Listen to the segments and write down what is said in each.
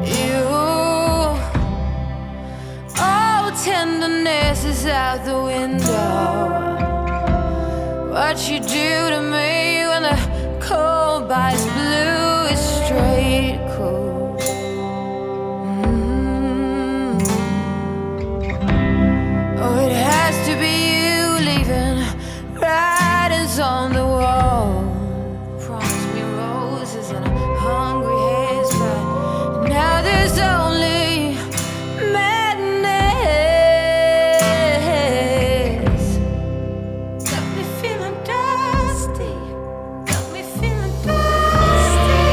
You, all tenderness is out the window. What you do to me when the cold bites blue is straight cool. Oh, it has to be you leaving writings on the wall. Promise me roses and a hungry haze, but now there's only madness. Got me feeling dusty. Got me feeling dusty.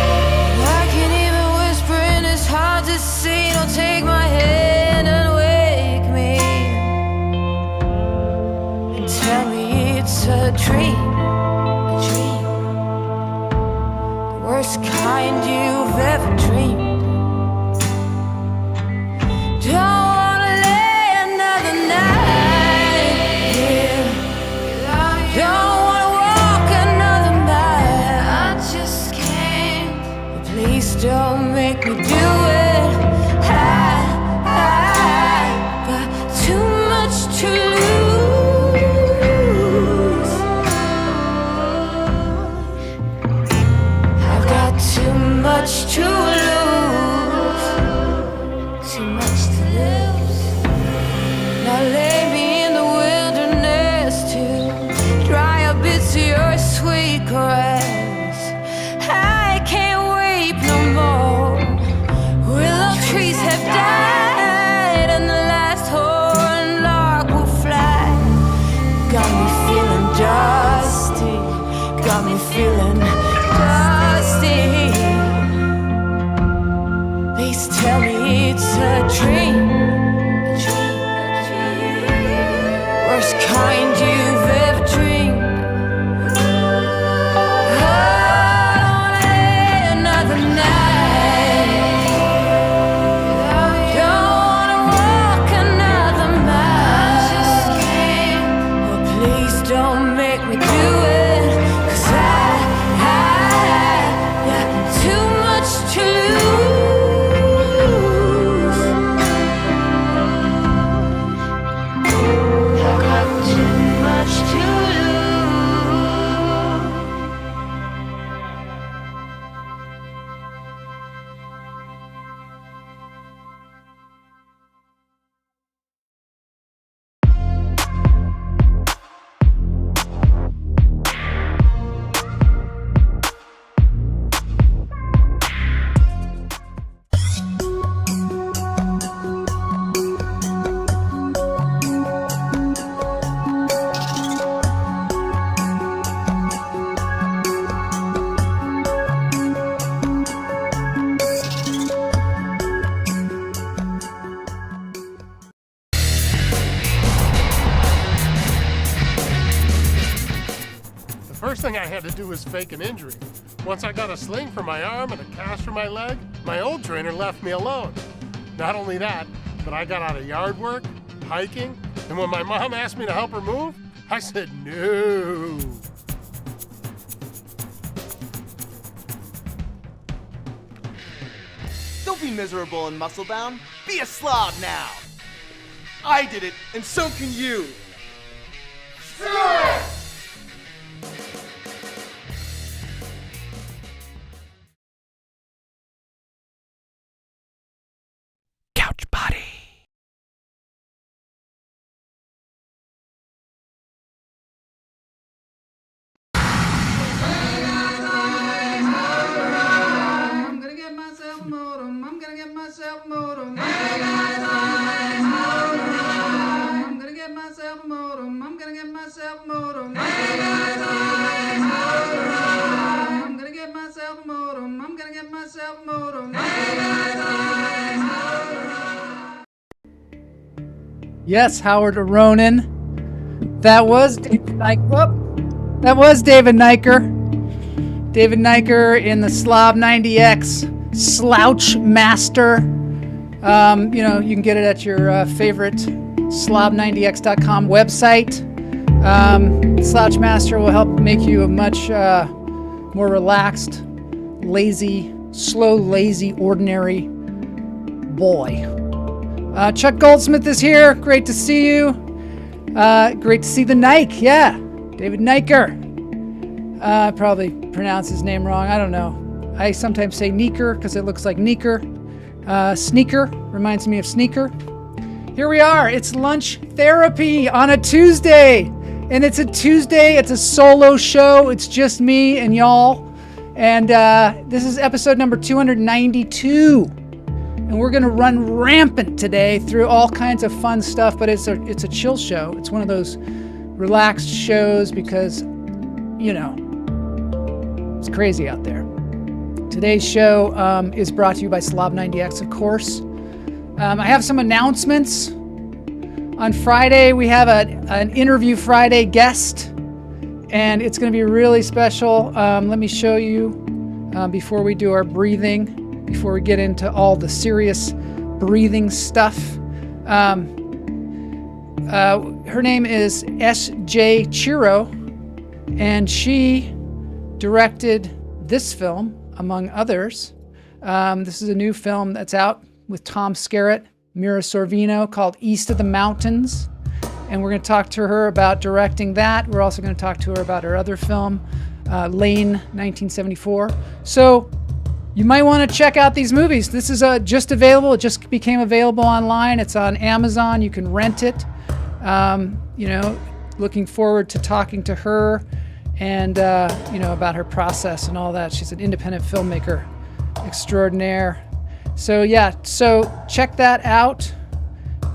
I can't even whisper and it's hard to see. Don't take my hand and wake me and tell me it's a dream. A dream. The worst kind you've ever dreamed. Don't wanna lay another night here. Don't wanna walk another mile. I just can't. Please don't make me do it. I got too much to lose. I've got too much to lose. Too much to lose. Now lay me in the wilderness to dry up bits of your sweet caress. I can't wait no more. Willow trees have died and the last horn lark will fly. Got me feeling dusty. Got me feeling dusty. Please tell me it's a dream. A dream. Worst kind you've ever dreamed. Oh, another night. Don't wanna walk another mile. Just can't. Oh, please don't make me do it. 'Cause I got too much to lose. I got too much to lose. The first thing I had to do was fake an injury. Once I got a sling for my arm and a cast for my leg, my old trainer left me alone. Not only that, but I got out of yard work, hiking, and when my mom asked me to help her move, I said no. Don't be miserable and muscle-bound. Be a slob now. I did it, and so can you. Couch Body. I'm gonna get myself a modem. I'm gonna get myself a modem. I'm gonna get myself a modem. I'm gonna get myself a modem. I'm gonna get myself a modem. I'm gonna get myself a modem. Yes, Howard Ronan. That was David Niker. That was David Niker. David Niker in the Slob 90X Slouch Master. You know, you can get it at your favorite slob90x.com website. Slouch Master will help make you a much more relaxed, lazy, slow, lazy, ordinary boy. Chuck Goldsmith is here. Great to see you. Great to see the Nike. Yeah, David Niker. Probably pronounce his name wrong. I don't know. I sometimes say Neeker because it looks like Neeker. Sneaker reminds me of sneaker. Here we are. It's lunch therapy on a Tuesday. And it's a Tuesday. It's a solo show. It's just me and y'all. And this is episode number 292. And we're going to run rampant today through all kinds of fun stuff. But it's a chill show. It's one of those relaxed shows because, you know, it's crazy out there. Today's show is brought to you by Slob 90X, of course. I have some announcements. On Friday, we have an Interview Friday guest, and it's going to be really special. Let me show you before we do our breathing, before we get into all the serious breathing stuff. Her name is S.J. Chiro, and she directed this film, among others. This is a new film that's out with Tom Skerritt, Mira Sorvino, called East of the Mountains. And we're going to talk to her about directing that. We're also going to talk to her about her other film, Lane 1974. So you might want to check out these movies. This is just available. It just became available online. It's on Amazon. You can rent it. You know, looking forward to talking to her and, you know, about her process and all that. She's an independent filmmaker extraordinaire. So, yeah, so check that out.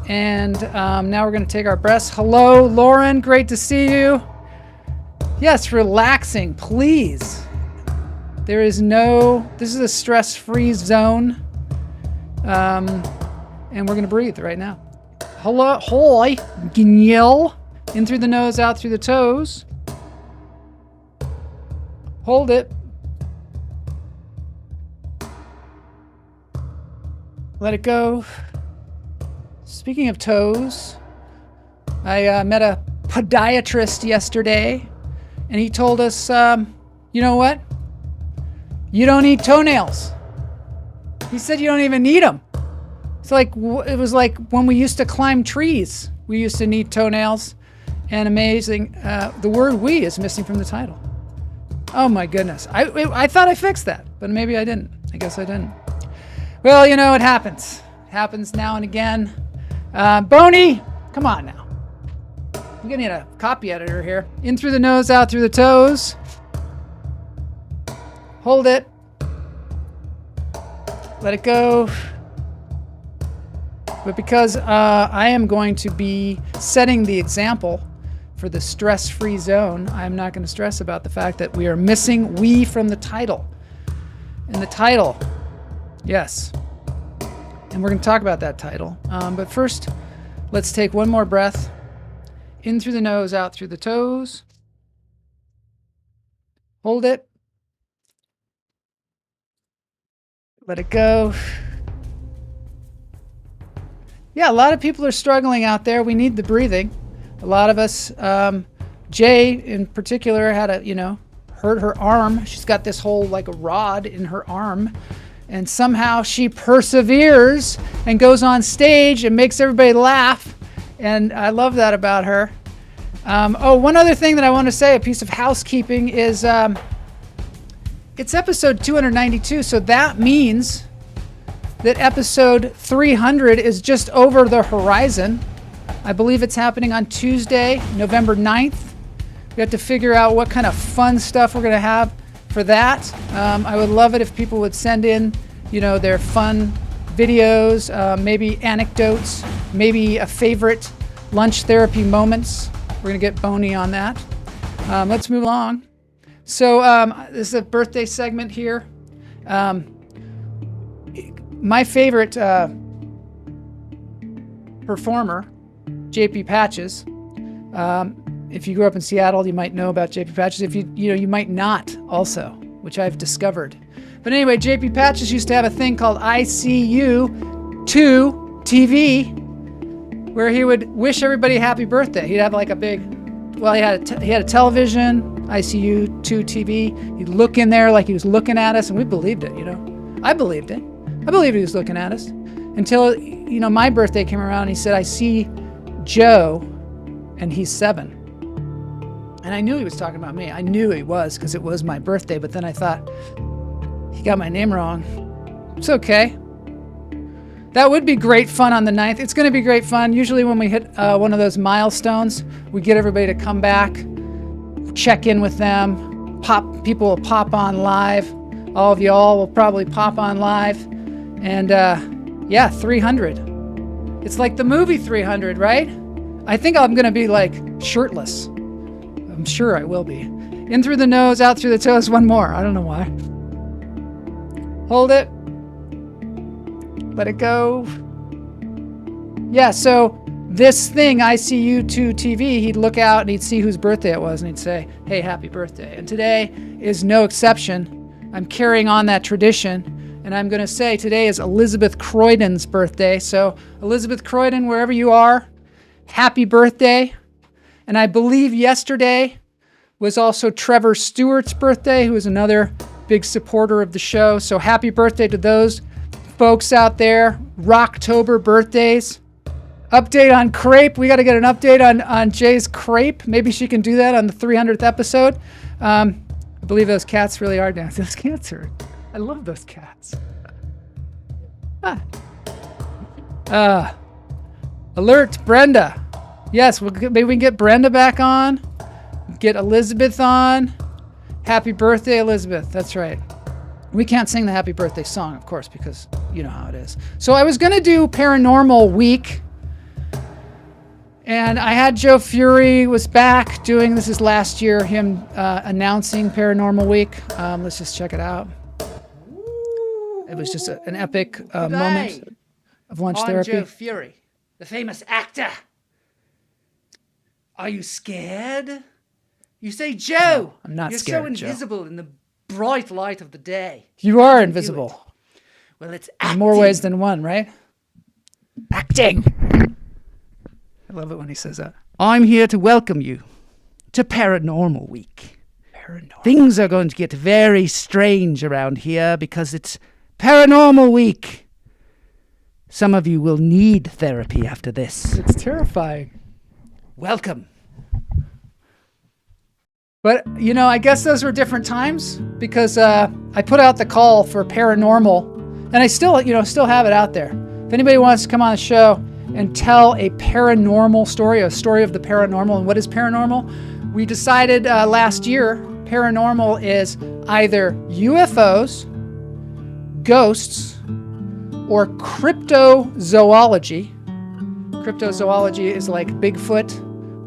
And now we're going to take our breaths. Hello, Lauren. Great to see you. Yes, relaxing, please. This is a stress-free zone. And we're going to breathe right now. Hello, hoy, Gignil. In through the nose, out through the toes. Hold it. Let it go. Speaking of toes, I met a podiatrist yesterday, and he told us, you know what? You don't need toenails. He said you don't even need them. It's like, it was like when we used to climb trees, we used to need toenails. And amazing, the word "we" is missing from the title. Oh my goodness. I thought I fixed that, but maybe I didn't. I guess I didn't. Well, you know, it happens. It happens now and again. Boney, come on now. I'm gonna need a copy editor here. In through the nose, out through the toes. Hold it. Let it go. But because I am going to be setting the example for the stress-free zone, I'm not going to stress about the fact that we are missing "we" from the title. And the title, yes. And we're going to talk about that title. But first, let's take one more breath. In through the nose, out through the toes. Hold it. Let it go. Yeah, a lot of people are struggling out there. We need the breathing. A lot of us, Jay in particular, had hurt her arm. She's got this whole like a rod in her arm. And somehow she perseveres and goes on stage and makes everybody laugh. And I love that about her. One other thing that I want to say, a piece of housekeeping, is it's episode 292. So that means that episode 300 is just over the horizon. I believe it's happening on Tuesday, November 9th. We have to figure out what kind of fun stuff we're going to have for that. I would love it if people would send in, their fun videos, maybe anecdotes, maybe a favorite lunch therapy moments. We're going to get Boney on that. Let's move along. So this is a birthday segment here. My favorite performer, JP Patches. If you grew up in Seattle, you might know about JP Patches. If you might not also, which I've discovered. But anyway, JP Patches used to have a thing called ICU 2 TV, where he would wish everybody happy birthday. He'd have like a big, he had a television, ICU 2 TV. He'd look in there like he was looking at us, and we believed it. I believed it. I believed he was looking at us. until, my birthday came around and he said, I see Joe and he's 7. And I knew he was talking about me. I knew he was because it was my birthday, but then I thought, he got my name wrong. It's okay. That would be great fun on the 9th. It's going to be great fun. Usually when we hit one of those milestones, we get everybody to come back, check in with them. People will pop on live. All of y'all will probably pop on live. And 300. It's like the movie 300, right? I think I'm going to be like shirtless. I'm sure I will be. In through the nose, out through the toes. One more. I don't know why. Hold it. Let it go. Yeah, so this thing, ICU2 TV, he'd look out and he'd see whose birthday it was and he'd say, hey, happy birthday. And today is no exception. I'm carrying on that tradition. And I'm going to say today is Elizabeth Croydon's birthday. So Elizabeth Croydon, wherever you are, happy birthday. And I believe yesterday was also Trevor Stewart's birthday, who is another big supporter of the show. So happy birthday to those folks out there. Rocktober birthdays. Update on Crepe. We got to get an update on Jay's Crepe. Maybe she can do that on the 300th episode. I believe those cats really are dancing. Those cats are... I love those cats. Alert, Brenda. Yes, maybe we can get Brenda back on. Get Elizabeth on. Happy birthday, Elizabeth. That's right. We can't sing the happy birthday song, of course, because you know how it is. So I was going to do Paranormal Week. And I had Joe Fury was back doing, this is last year, him announcing Paranormal Week. Let's just check it out. It was just an epic moment of lunch therapy. I'm Joe Fury, the famous actor. Are you scared? You say, Joe, No, I'm not you're scared, so invisible in the bright light of the day. You are invisible. Well, it's In acting. more ways than one, right? Acting. I love it when he says that. I'm here to welcome you to Paranormal Week. Paranormal. Things are going to get very strange around here because it's Paranormal Week. Some of you will need therapy after this. It's terrifying. Welcome. But, I guess those were different times because I put out the call for paranormal, and I still have it out there. If anybody wants to come on the show and tell a paranormal story, a story of the paranormal, and what is paranormal? We decided last year, paranormal is either UFOs, ghosts, or cryptozoology. Cryptozoology is like Bigfoot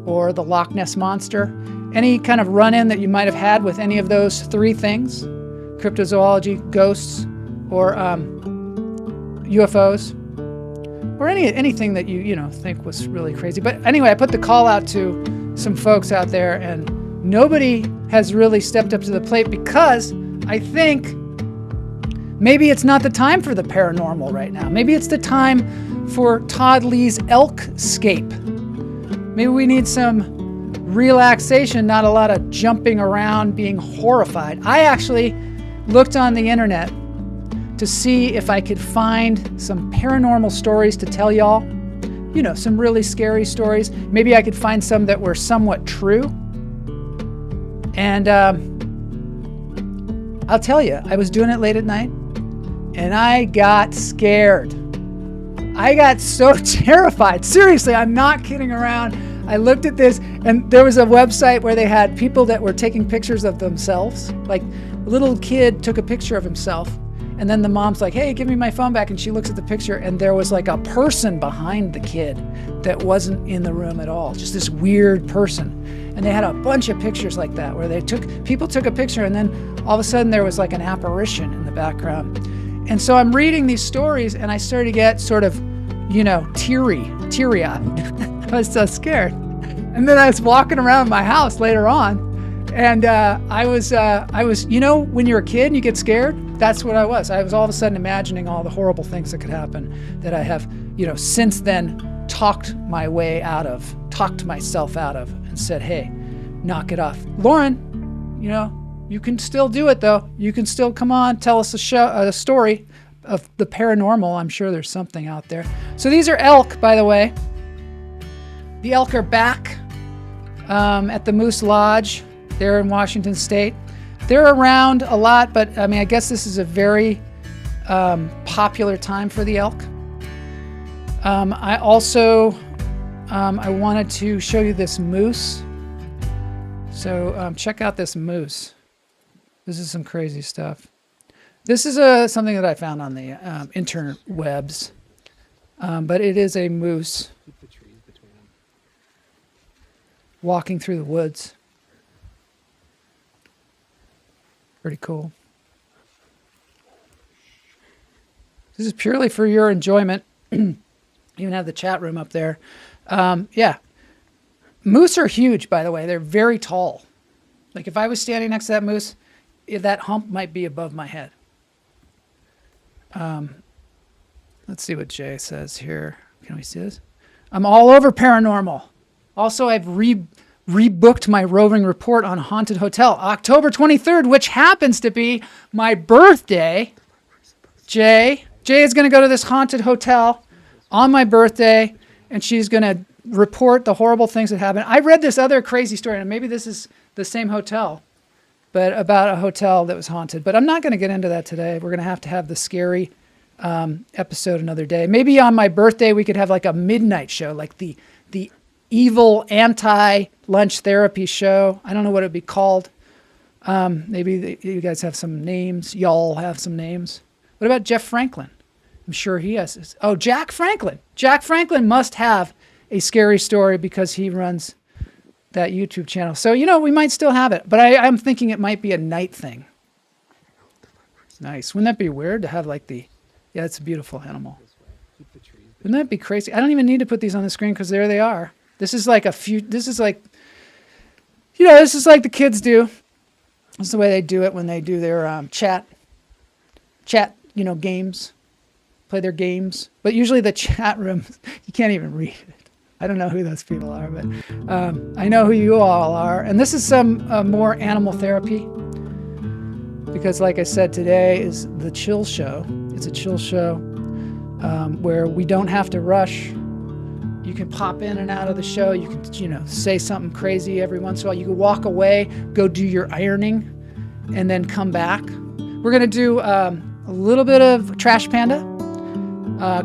or the Loch Ness Monster. Any kind of run-in that you might have had with any of those three things, cryptozoology, ghosts, or UFOs, or anything that you think was really crazy. But anyway, I put the call out to some folks out there, and nobody has really stepped up to the plate because I think maybe it's not the time for the paranormal right now. Maybe it's the time for Todd Lee's Elkscape. Maybe we need some relaxation, not a lot of jumping around, being horrified. I actually looked on the internet to see if I could find some paranormal stories to tell y'all. Some really scary stories. Maybe I could find some that were somewhat true. And I'll tell you, I was doing it late at night, and I got scared. I got so terrified. Seriously, I'm not kidding around. I looked at this, and there was a website where they had people that were taking pictures of themselves. Like, a little kid took a picture of himself, and then the mom's like, hey, give me my phone back. And she looks at the picture, and there was like a person behind the kid that wasn't in the room at all. Just this weird person. And they had a bunch of pictures like that where people took a picture, and then all of a sudden there was like an apparition in the background. And so I'm reading these stories, and I started to get sort of, teary-eyed. I was so scared. And then I was walking around my house later on, and I was, when you're a kid and you get scared, that's what I was. I was all of a sudden imagining all the horrible things that could happen that I have, since then talked myself out of and said, hey, knock it off. Lauren, you can still do it though. You can still come on, tell us a story, of the paranormal. I'm sure there's something out there. So these are elk, by the way. The elk are back at the Moose Lodge there in Washington State. They're around a lot, but I mean, I guess this is a very popular time for the elk. I also I wanted to show you this moose. So check out this moose. This is some crazy stuff. This is something that I found on the interwebs, but it is a moose walking through the woods. Pretty cool. This is purely for your enjoyment. Even have the chat room up there. Yeah. Moose are huge, by the way. They're very tall. Like if I was standing next to that moose, that hump might be above my head. Let's see what Jay says here. Can we see this? I'm all over paranormal. Also, I've rebooked my roving report on Haunted Hotel, October 23rd, which happens to be my birthday. Jay is going to go to this haunted hotel on my birthday, and she's going to report the horrible things that happen. I read this other crazy story, and maybe this is the same hotel, but about a hotel that was haunted. But I'm not going to get into that today. We're going to have the scary episode another day. Maybe on my birthday we could have like a midnight show, like the evil anti-lunch therapy show. I don't know what it would be called. Maybe you guys have some names. Y'all have some names. What about Jeff Franklin? I'm sure he has. Oh, Jack Franklin. Jack Franklin must have a scary story because he runs that YouTube channel. So, we might still have it, but I'm thinking it might be a night thing. Nice. Wouldn't that be weird to have yeah, it's a beautiful animal. Wouldn't that be crazy? I don't even need to put these on the screen because there they are. This is like this is like the kids do. This is the way they do it when they do their chat, games, play their games. But usually the chat room, you can't even read it. I don't know who those people are, but I know who you all are. And this is some more animal therapy because, like I said, today is the chill show. It's a chill show where we don't have to rush. You can pop in and out of the show. You can, say something crazy every once in a while. You can walk away, go do your ironing, and then come back. We're going to do a little bit of Trash Panda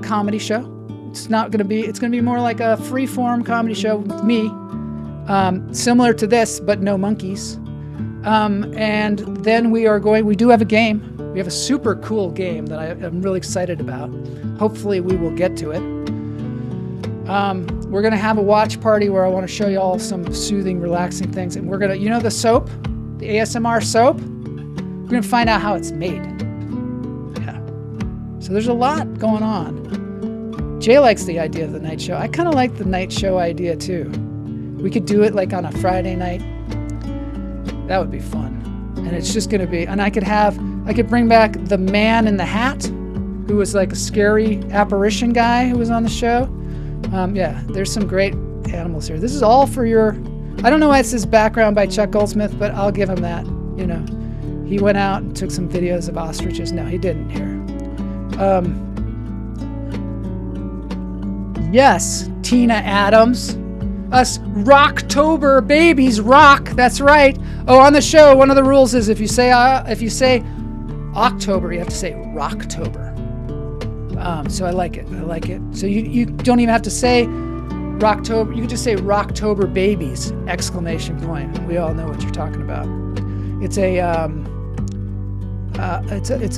comedy show. It's going to be more like a free-form comedy show with me, similar to this, but no monkeys. And then we do have a game. We have a super cool game that I'm really excited about. Hopefully we will get to it. We're going to have a watch party where I want to show you all some soothing, relaxing things. And we're going to, the soap, the ASMR soap, we're going to find out how it's made. Yeah. So there's a lot going on. Jay likes the idea of the night show. I kind of like the night show idea too. We could do it like on a Friday night. That would be fun. And it's just going to be, and I could bring back the man in the hat, who was like a scary apparition guy who was on the show. Yeah, there's some great animals here. This is all for your, I don't know why it says background by Chuck Goldsmith, but I'll give him that. He went out and took some videos of ostriches. No, he didn't here. Yes, Tina Adams. Us Rocktober babies rock. That's right. Oh, on the show, one of the rules is if you say October, you have to say Rocktober. So I like it. So you don't even have to say Rocktober. You can just say Rocktober babies! ! We all know what you're talking about. It's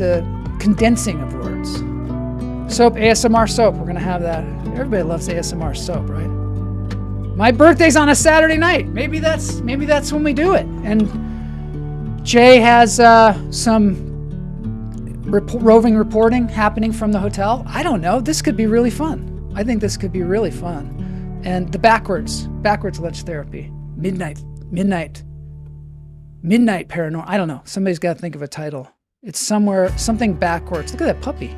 a condensing of words. Soap, ASMR soap. We're gonna have that. Everybody loves ASMR soap, right? My birthday's on a Saturday night. Maybe that's when we do it. And Jay has some roving reporting happening from the hotel. I don't know. This could be really fun. I think this could be really fun. And the backwards lunch therapy. Midnight paranormal. I don't know. Somebody's got to think of a title. It's something backwards. Look at that puppy.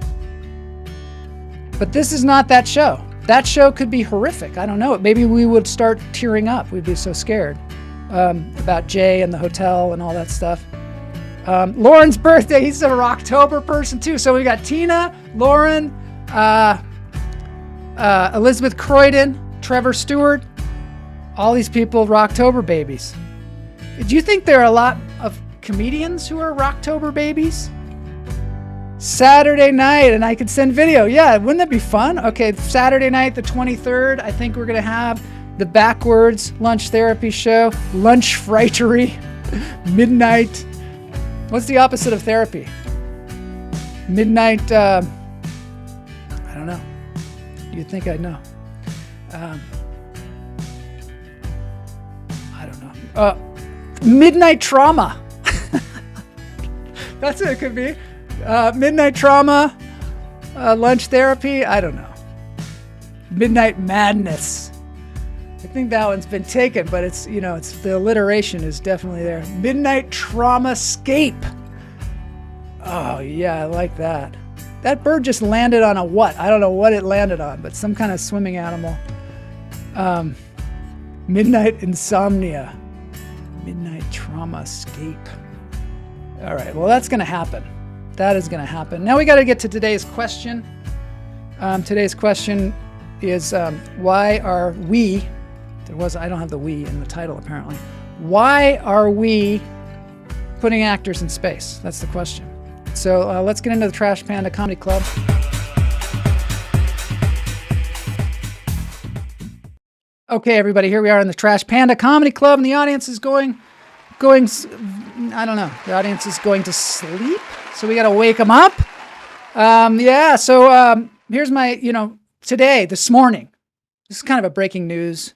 But this is not that show. That show could be horrific. I don't know. Maybe we would start tearing up. We'd be so scared about Jay and the hotel and all that stuff. Lauren's birthday. He's an Rocktober person too. So we got Tina, Lauren, Elizabeth Croydon, Trevor Stewart. All these people, Rocktober babies. Do you think there are a lot of comedians who are Rocktober babies? Saturday night, and I could send video. Yeah, wouldn't that be fun? Okay, Saturday night, the 23rd, I think we're going to have the Backwards Lunch Therapy Show, Lunch Frightery, Midnight. What's the opposite of therapy? Midnight, I don't know. You'd think I'd know. I don't know. Midnight Trauma. That's what it could be. Midnight Trauma, Lunch Therapy, I don't know. Midnight Madness. I think that one's been taken, but it's, it's the alliteration is definitely there. Midnight Traumascape. Oh, yeah, I like that. That bird just landed on a what? I don't know what it landed on, but some kind of swimming animal. Midnight Insomnia. Midnight Traumascape. All right, well, that's going to happen. That is going to happen. Now we got to get to today's question. Today's question is, why are we, I don't have the we in the title apparently. Why are we putting actors in space? That's the question. So let's get into the Trash Panda Comedy Club. Okay, everybody, here we are in the Trash Panda Comedy Club, and the audience is going, I don't know, the audience is going to sleep, so we got to wake them up. So here's my, today, this morning, this is kind of a breaking news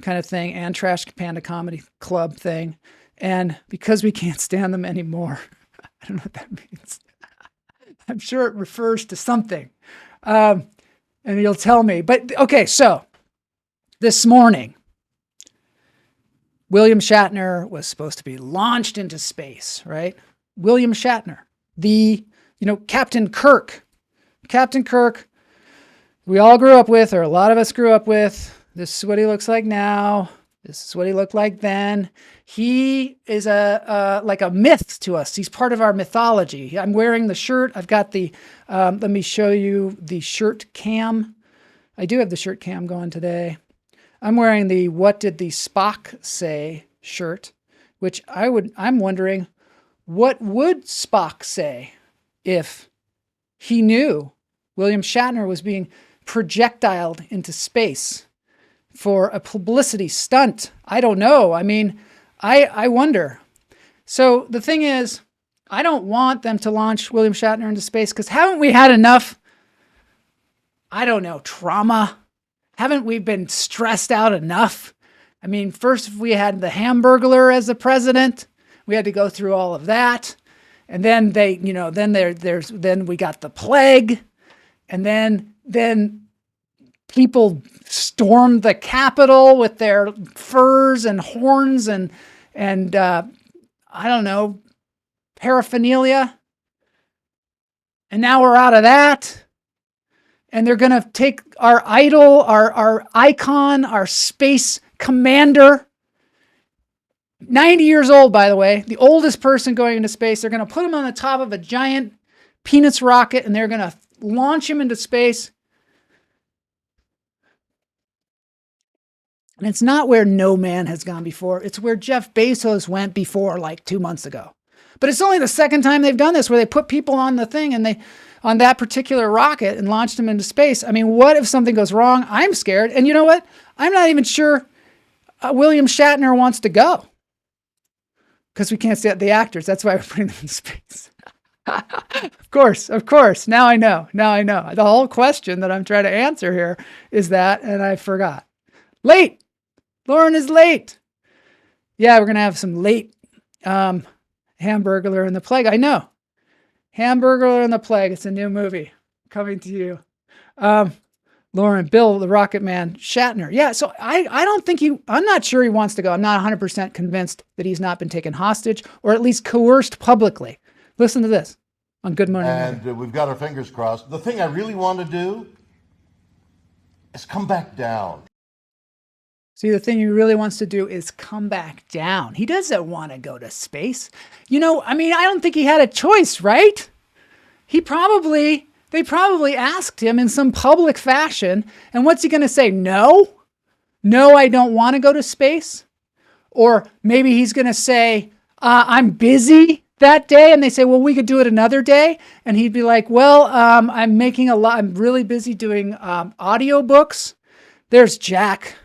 kind of thing, and Trash Panda Comedy Club thing, and because we can't stand them anymore, I don't know what that means. I'm sure it refers to something, and you'll tell me, but okay, so this morning, William Shatner was supposed to be launched into space, right? William Shatner, the, Captain Kirk, we all grew up with, or a lot of us grew up with. This is what he looks like now. This is what he looked like then. He is like a myth to us. He's part of our mythology. I'm wearing the shirt. I've got the, let me show you the shirt cam. I do have the shirt cam going today. I'm wearing the "What Did the Spock Say" shirt, which I'm wondering, what would Spock say if he knew William Shatner was being projectiled into space for a publicity stunt? I don't know. I mean, I wonder. So the thing is, I don't want them to launch William Shatner into space because haven't we had enough, I don't know, trauma? Haven't we been stressed out enough? I mean, first we had the Hamburglar as the president. We had to go through all of that. And then then we got the plague. And then people stormed the Capitol with their furs and horns and I don't know, paraphernalia. And now we're out of that. And they're going to take our idol, our icon, our space commander, 90 years old, by the way, the oldest person going into space. They're going to put him on the top of a giant peanuts rocket, and they're going to launch him into space. And it's not where no man has gone before. It's where Jeff Bezos went before, like 2 months ago. But it's only the second time they've done this, where they put people on the thing and on that particular rocket and launched them into space. I mean, what if something goes wrong? I'm scared. And you know what? I'm not even sure William Shatner wants to go. Because we can't see the actors. That's why we're putting them in space. Of course. Now I know. The whole question that I'm trying to answer here is that, and I forgot. Late. Lauren is late. Yeah, we're going to have some late Hamburglar and the Plague. I know. Hamburglar and the Plague. It's a new movie coming to you. Lauren, Bill, the Rocket Man, Shatner. Yeah, so I don't think I'm not sure he wants to go. I'm not 100% convinced that he's not been taken hostage or at least coerced publicly. Listen to this on Good Morning. And we've got our fingers crossed. The thing I really want to do is come back down. See, the thing he really wants to do is come back down. He doesn't want to go to space. You know, I mean, I don't think he had a choice, right? They probably asked him in some public fashion. And what's he going to say? No? No, I don't want to go to space. Or maybe he's going to say, I'm busy that day. And they say, well, we could do it another day. And he'd be like, well, I'm really busy doing audiobooks. There's Jack.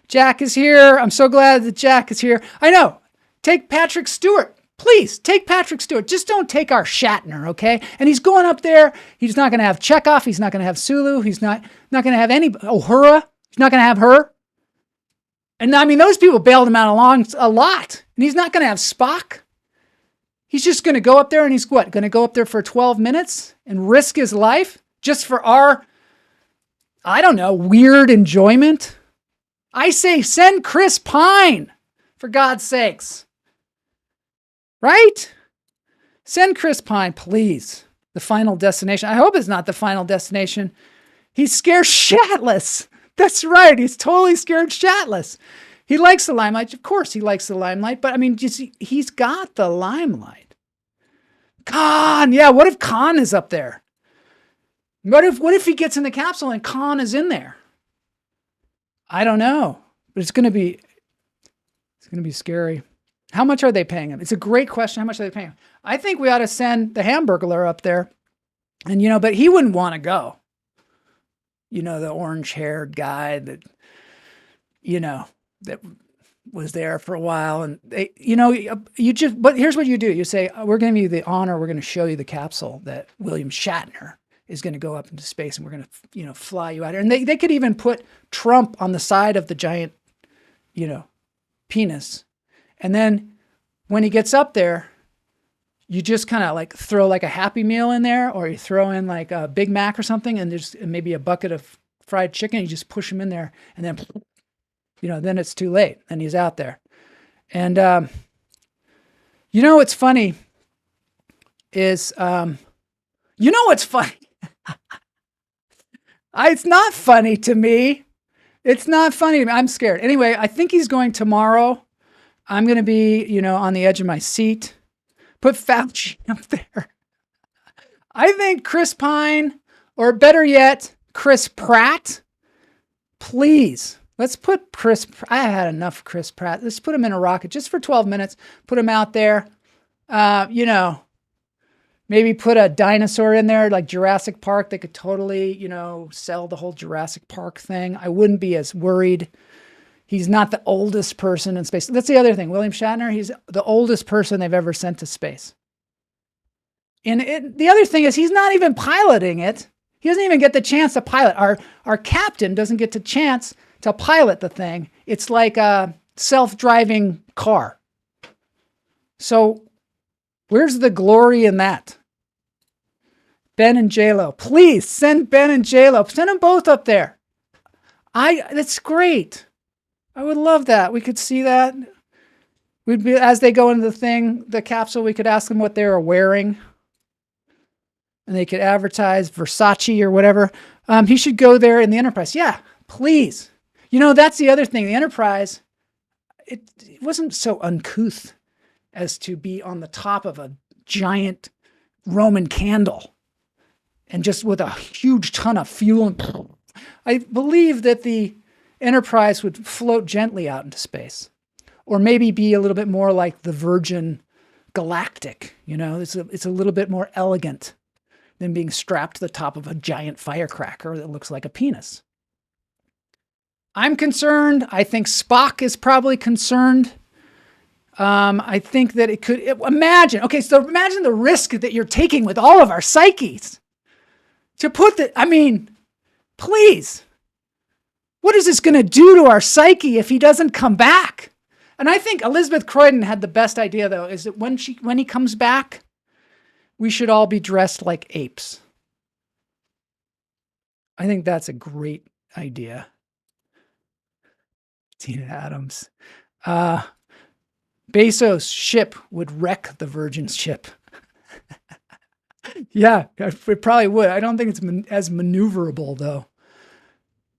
Jack is here. I'm so glad that Jack is here. I know. Take Patrick Stewart. Please take Patrick Stewart. Just don't take our Shatner, okay? And he's going up there. He's not going to have Chekhov. He's not going to have Sulu. He's not going to have any Uhura. He's not going to have her. And I mean, those people bailed him out a lot. And he's not going to have Spock. He's just going to go up there and he's what? Going to go up there for 12 minutes and risk his life just for our, I don't know, weird enjoyment? I say send Chris Pine, for God's sakes. Right? Send Chris Pine, please. The Final Destination. I hope it's not the Final Destination. He's scared shitless. That's right. He's totally scared shitless. He likes the limelight. Of course he likes the limelight. But I mean, you see, he's got the limelight. Khan. Yeah, what if Khan is up there? What if he gets in the capsule and Khan is in there? I don't know. But it's going to be scary. How much are they paying him? It's a great question. How much are they paying him? I think we ought to send the Hamburglar up there. And, but he wouldn't want to go. The orange-haired guy that, that was there for a while. And, but here's what you do. You say, we're going to give you the honor. We're going to show you the capsule that William Shatner is going to go up into space and we're going to, fly you out here. And they could even put Trump on the side of the giant, penis. And then when he gets up there, you just kind of like throw like a Happy Meal in there, or you throw in like a Big Mac or something, and there's maybe a bucket of fried chicken. You just push him in there, and then, then it's too late, and he's out there. And what's funny is, what's funny? It's not funny to me. It's not funny to me. I'm scared. Anyway, I think he's going tomorrow. I'm going to be, on the edge of my seat. Put Fauci up there. I think Chris Pine, or better yet, Chris Pratt. Please, let's put I had enough of Chris Pratt. Let's put him in a rocket just for 12 minutes. Put him out there. Maybe put a dinosaur in there like Jurassic Park. They could totally, sell the whole Jurassic Park thing. I wouldn't be as worried. He's not the oldest person in space. That's the other thing. William Shatner, he's the oldest person they've ever sent to space. And the other thing is he's not even piloting it. He doesn't even get the chance to pilot. Our captain doesn't get the chance to pilot the thing. It's like a self-driving car. So where's the glory in that? Ben and J-Lo. Please send Ben and J-Lo. Send them both up there. That's great. I would love that. We could see that. We'd be, as they go into the capsule, we could ask them what they were wearing. And they could advertise Versace or whatever. He should go there in the Enterprise. Yeah, please. That's the other thing. The Enterprise, it wasn't so uncouth as to be on the top of a giant Roman candle and just with a huge ton of fuel. I believe that the Enterprise would float gently out into space, or maybe be a little bit more like the Virgin Galactic. It's a little bit more elegant than being strapped to the top of a giant firecracker that looks like a penis. I'm concerned. I think Spock is probably concerned. I think that imagine the risk that you're taking with all of our psyches to put please, what is this going to do to our psyche if he doesn't come back? And I think Elizabeth Croydon had the best idea, though, is that when he comes back, we should all be dressed like apes. I think that's a great idea. Tina Adams. Bezos' ship would wreck the Virgin's ship. Yeah, it probably would. I don't think it's as maneuverable, though.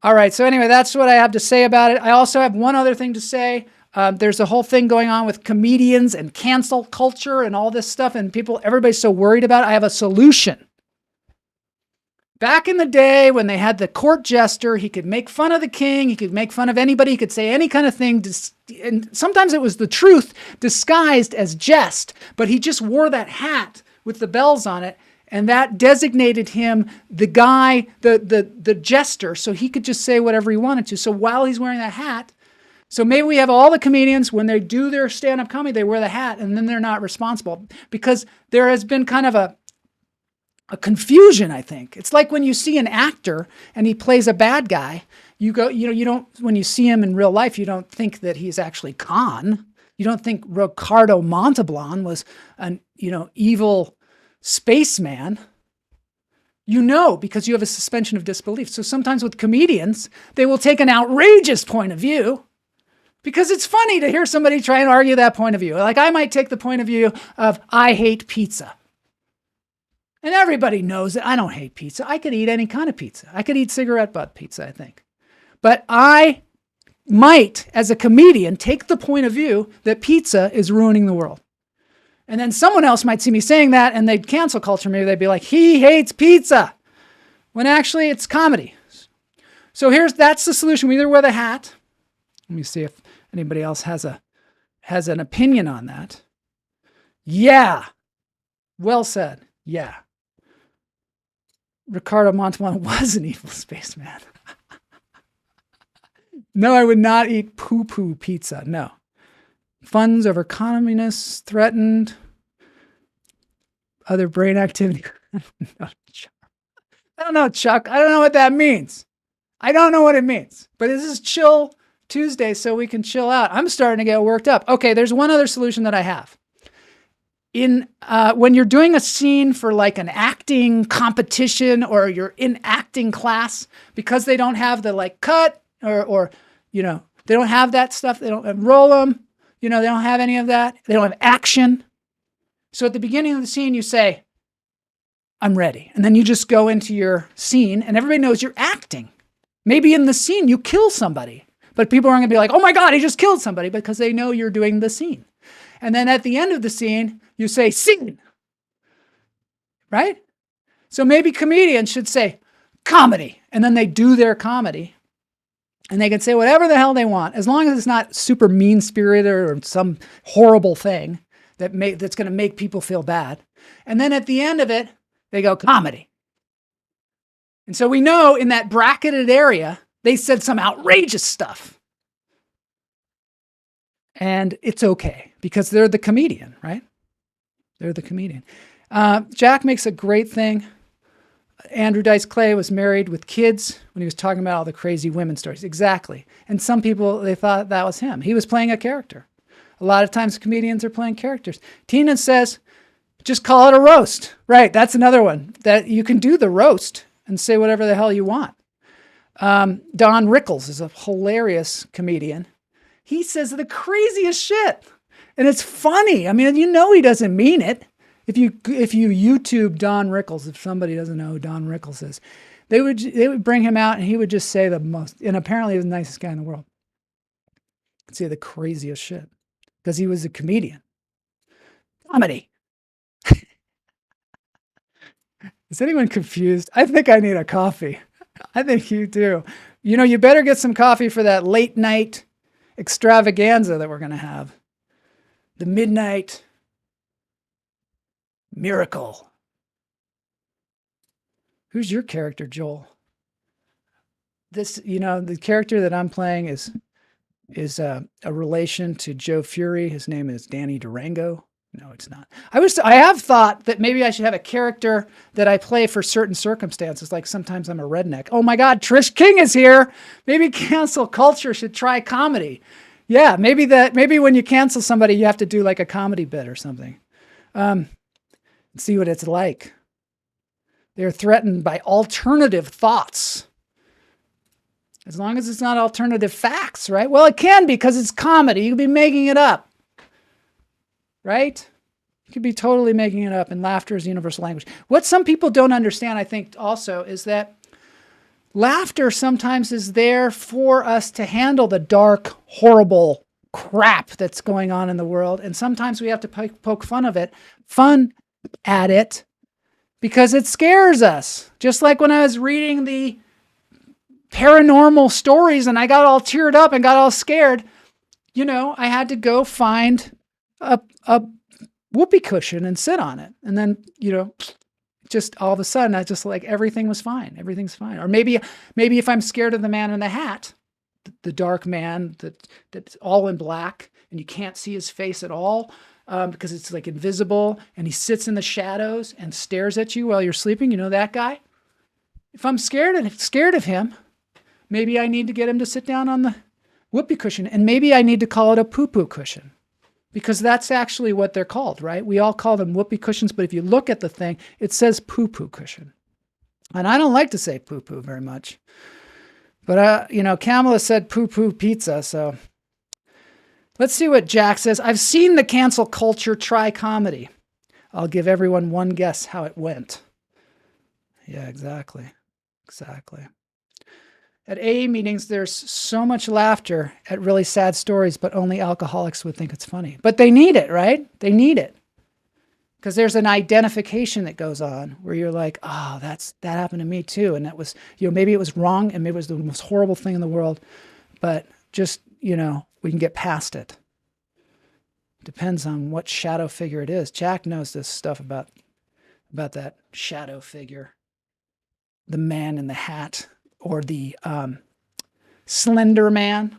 All right. So anyway, that's what I have to say about it. I also have one other thing to say. There's a whole thing going on with comedians and cancel culture and all this stuff, and everybody's so worried about it. I have a solution. Back in the day when they had the court jester, he could make fun of the king, he could make fun of anybody, he could say any kind of thing, and sometimes it was the truth disguised as jest, but he just wore that hat with the bells on it, and that designated him the guy, the jester, so he could just say whatever he wanted to. So while he's wearing that hat, so maybe we have all the comedians, when they do their stand-up comedy, they wear the hat, and then they're not responsible, because there has been kind of a confusion, I think. It's like when you see an actor and he plays a bad guy, you don't, when you see him in real life, you don't think that he's actually Khan. You don't think Ricardo Montalban was an, evil spaceman. Because you have a suspension of disbelief. So sometimes with comedians, they will take an outrageous point of view because it's funny to hear somebody try and argue that point of view. Like I might take the point of view of, I hate pizza. And everybody knows that I don't hate pizza. I could eat any kind of pizza. I could eat cigarette butt pizza, I think. But I might, as a comedian, take the point of view that pizza is ruining the world. And then someone else might see me saying that and they'd cancel culture me. They'd be like, he hates pizza. When actually it's comedy. So that's the solution. We either wear the hat. Let me see if anybody else has an opinion on that. Yeah. Well said. Yeah. Ricardo Montalban was an evil spaceman. No, I would not eat poo-poo pizza. No. Funds over communists threatened. Other brain activity. I don't know, Chuck. I don't know what that means. I don't know what it means. But this is Chill Tuesday, so we can chill out. I'm starting to get worked up. Okay, there's one other solution that I have. When you're doing a scene for like an acting competition or you're in acting class, because they don't have the like cut or they don't have that stuff. They don't roll them. They don't have any of that. They don't have action. So at the beginning of the scene, you say, I'm ready. And then you just go into your scene and everybody knows you're acting. Maybe in the scene you kill somebody, but people aren't going to be like, oh my God, he just killed somebody, because they know you're doing the scene. And then at the end of the scene, you say, scene, right? So maybe comedians should say, comedy. And then they do their comedy. And they can say whatever the hell they want, as long as it's not super mean-spirited or some horrible thing that's going to make people feel bad. And then at the end of it, they go, comedy. And so we know in that bracketed area, they said some outrageous stuff. And it's okay, because they're the comedian, right? They're the comedian. Jack makes a great thing. Andrew Dice Clay was married with kids when he was talking about all the crazy women stories. Exactly. And some people, they thought that was him. He was playing a character. A lot of times comedians are playing characters. Tina says, just call it a roast. Right, that's another one. That you can do the roast and say whatever the hell you want. Don Rickles is a hilarious comedian. He says the craziest shit. And it's funny. I mean, he doesn't mean it. If you YouTube Don Rickles, if somebody doesn't know who Don Rickles is, they would bring him out and he would just say the most, and apparently he was the nicest guy in the world. He'd say the craziest shit because he was a comedian. Comedy. Is anyone confused? I think I need a coffee. I think you do. You better get some coffee for that late night extravaganza that we're going to have. The midnight miracle. Who's your character, Joel? The character that I'm playing is a relation to Joe Fury. His name is Danny Durango. No, it's not. I have thought that maybe I should have a character that I play for certain circumstances. Like sometimes I'm a redneck. Oh my God, Trish King is here. Maybe cancel culture should try comedy. Yeah, maybe when you cancel somebody, you have to do like a comedy bit or something. See what it's like. They're threatened by alternative thoughts. As long as it's not alternative facts, right? Well, it can be because it's comedy. You could be making it up. Right? You could be totally making it up, and laughter is universal language. What some people don't understand, I think, also, is that Laughter sometimes is there for us to handle the dark, horrible crap that's going on in the world. And sometimes we have to poke fun at it, because it scares us. Just like when I was reading the paranormal stories and I got all teared up and got all scared, I had to go find a whoopee cushion and sit on it. And then, just all of a sudden, I just like, everything was fine. Everything's fine. Or maybe if I'm scared of the man in the hat, the dark man that's all in black and you can't see his face at all, because it's like invisible, and he sits in the shadows and stares at you while you're sleeping. You know that guy? If I'm scared of him, maybe I need to get him to sit down on the whoopee cushion, and maybe I need to call it a poo-poo cushion, because that's actually what they're called, right? We all call them whoopee cushions, but if you look at the thing, it says poo-poo cushion. And I don't like to say poo-poo very much. But, Kamala said poo-poo pizza, so let's see what Jack says. I've seen the cancel culture try comedy. I'll give everyone one guess how it went. Yeah, exactly. At AA meetings, there's so much laughter at really sad stories, but only alcoholics would think it's funny. But they need it, right? They need it. Because there's an identification that goes on where you're like, oh, that happened to me too. And that was, maybe it was wrong and maybe it was the most horrible thing in the world, but just, we can get past it. Depends on what shadow figure it is. Jack knows this stuff about that shadow figure, the man in the hat, or the Slender Man,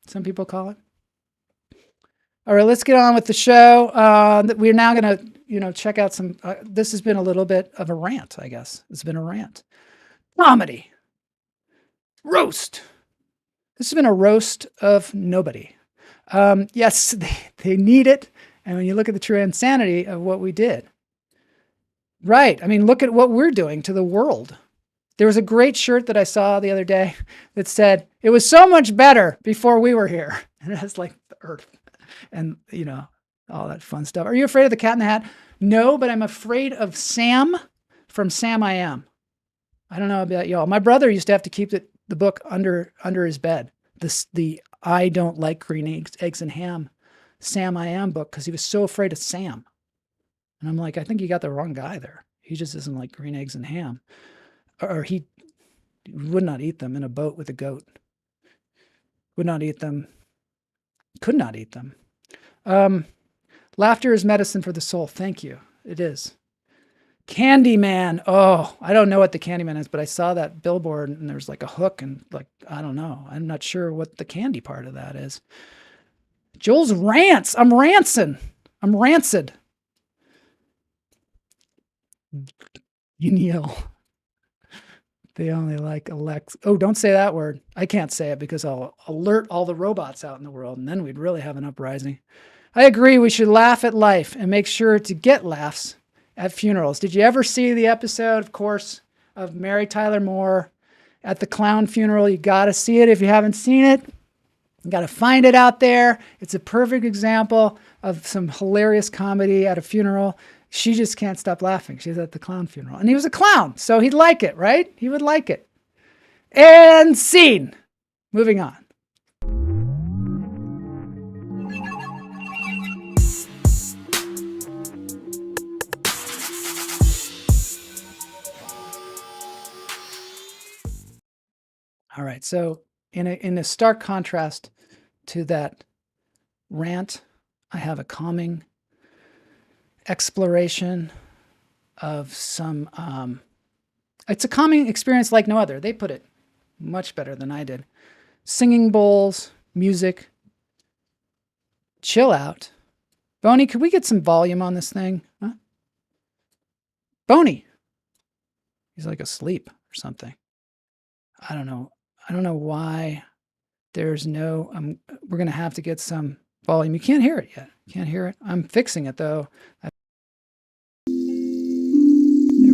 some people call it. All right, let's get on with the show. We're now going to, check out some, this has been a little bit of a rant, I guess. It's been a rant. Comedy. Roast. This has been a roast of nobody. Yes, they need it. And when you look at the true insanity of what we did. Right. I mean, look at what we're doing to the world. There was a great shirt that I saw the other day that said, it was so much better before we were here. And it has like the earth and, all that fun stuff. Are you afraid of the Cat in the Hat? No, but I'm afraid of Sam from Sam I Am. I don't know about y'all. My brother used to have to keep the book under his bed. The I Don't Like Green Eggs and Ham Sam I Am book, because he was so afraid of Sam. And I'm like, I think you got the wrong guy there. He just doesn't like green eggs and ham. Or he would not eat them in a boat with a goat. Would not eat them. Could not eat them. Laughter is medicine for the soul. Thank you. It is. Candyman. Oh, I don't know what the Candyman is, but I saw that billboard and there's like a hook and like, I don't know. I'm not sure what the candy part of that is. Joel's rants. I'm rancid. Neil. They only like Alexa. Oh, don't say that word. I can't say it because I'll alert all the robots out in the world, and then we'd really have an uprising. I agree. We should laugh at life and make sure to get laughs at funerals. Did you ever see the episode, of course, of Mary Tyler Moore at the clown funeral? You got to see it if you haven't seen it. You got to find it out there. It's a perfect example of some hilarious comedy at a funeral. She just can't stop laughing. She's at the clown funeral. And he was a clown, so he'd like it, right? He would like it. And scene. Moving on. All right, so in a stark contrast to that rant, I have a calming exploration of some, it's a calming experience like no other. They put it much better than I did. Singing bowls, music, chill out. Boney, could we get some volume on this thing? Huh? Boney. He's like asleep or something. I don't know why there's no, we're going to have to get some volume. You can't hear it yet. Can't hear it. I'm fixing it though. There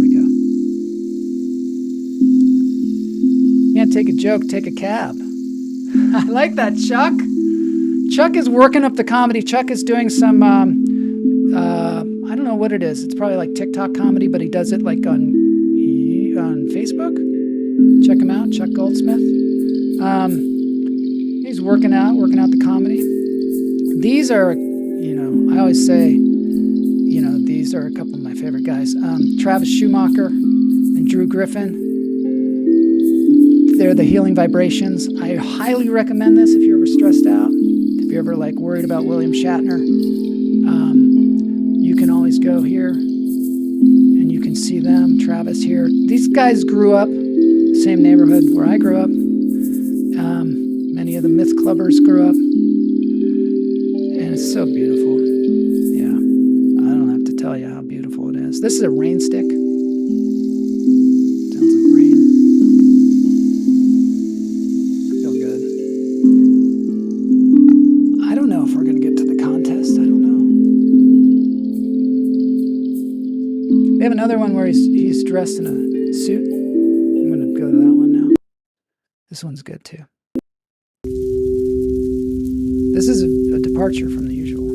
we go. Can't take a joke, take a cab. I like that, Chuck. Chuck is working up the comedy. Chuck is doing some, I don't know what it is. It's probably like TikTok comedy, but he does it like on Facebook. Check him out, Chuck Goldsmith. He's working out the comedy. These are, I always say, these are a couple of my favorite guys. Travis Schumacher and Drew Griffin. They're the Healing Vibrations. I highly recommend this if you're ever stressed out. If you're ever worried about William Shatner. You can always go here and you can see them. Travis here. These guys grew up, same neighborhood where I grew up. Many of the Myth Clubbers grew up. And it's so beautiful. Yeah. I don't have to tell you how beautiful it is. This is a rain stick. Sounds like rain. I feel good. I don't know if we're going to get to the contest. I don't know. They have another one where he's dressed in a suit. I'm going to go to that one now. This one's good too. This is a departure from the usual.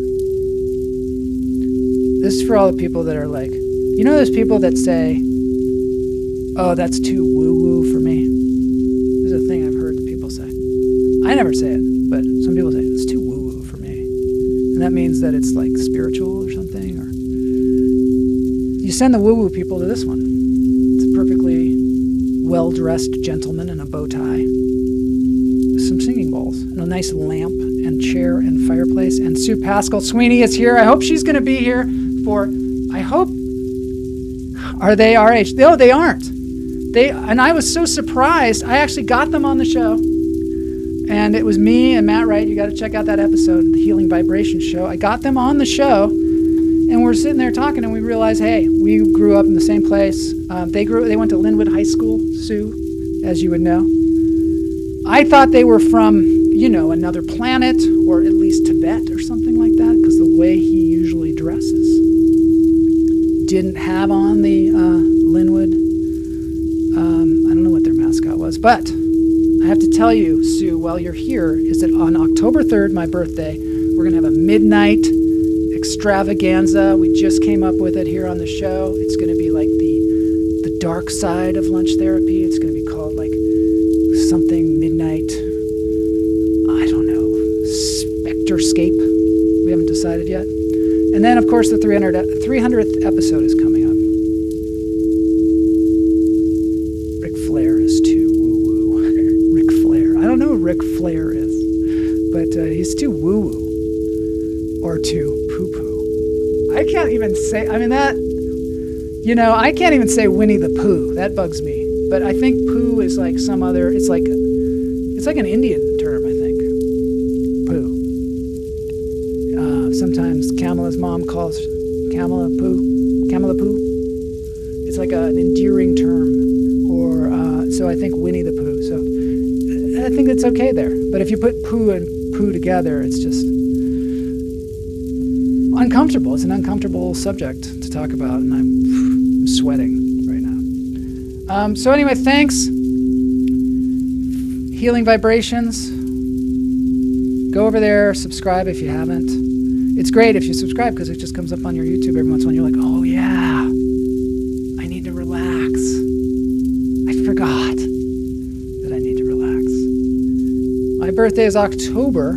This is for all the people that are those people that say, oh, that's too woo-woo for me. This is a thing I've heard people say. I never say it, but some people say, it's too woo-woo for me. And that means that it's spiritual or something. Or you send the woo-woo people to this one. It's a perfectly well-dressed gentleman in a bow tie. Some singing bowls and a nice lamp and chair and fireplace. And Sue Pascal Sweeney is here. I hope she's going to be here are they our age? No, they aren't. And I was so surprised. I actually got them on the show. And it was me and Matt Wright. You got to check out that episode, the Healing Vibration Show. I got them on the show and we're sitting there talking and we realized, hey, we grew up in the same place. They went to Linwood High School, Sue, as you would know. I thought they were from, another planet or at least Tibet or something like that because the way he usually dresses. Didn't have on the Linwood, I don't know what their mascot was, but I have to tell you, Sue, while you're here, is that on October 3rd, my birthday, we're going to have a midnight extravaganza. We just came up with it here on the show. It's going to be like the dark side of lunch therapy. It's going to be called something midnight, I don't know, Spectrescape. We haven't decided yet. And then, of course, the 300th episode is coming up. Ric Flair is too woo-woo. Ric Flair. I don't know who Ric Flair is, but he's too woo-woo or too poo-poo. I can't even say, I can't even say Winnie the Pooh. That bugs me. But I think poo is some other, it's like an Indian term, I think. Poo. Sometimes Kamala's mom calls Kamala Poo. It's like an endearing term. Or, so I think Winnie the Pooh. So I think it's okay there. But if you put poo and poo together, it's just uncomfortable. It's an uncomfortable subject to talk about, and I'm sweating. So anyway, thanks. Healing Vibrations. Go over there, subscribe if you haven't. It's great if you subscribe because it just comes up on your YouTube every once in a while. You're like, oh yeah, I need to relax. I forgot that I need to relax. My birthday is October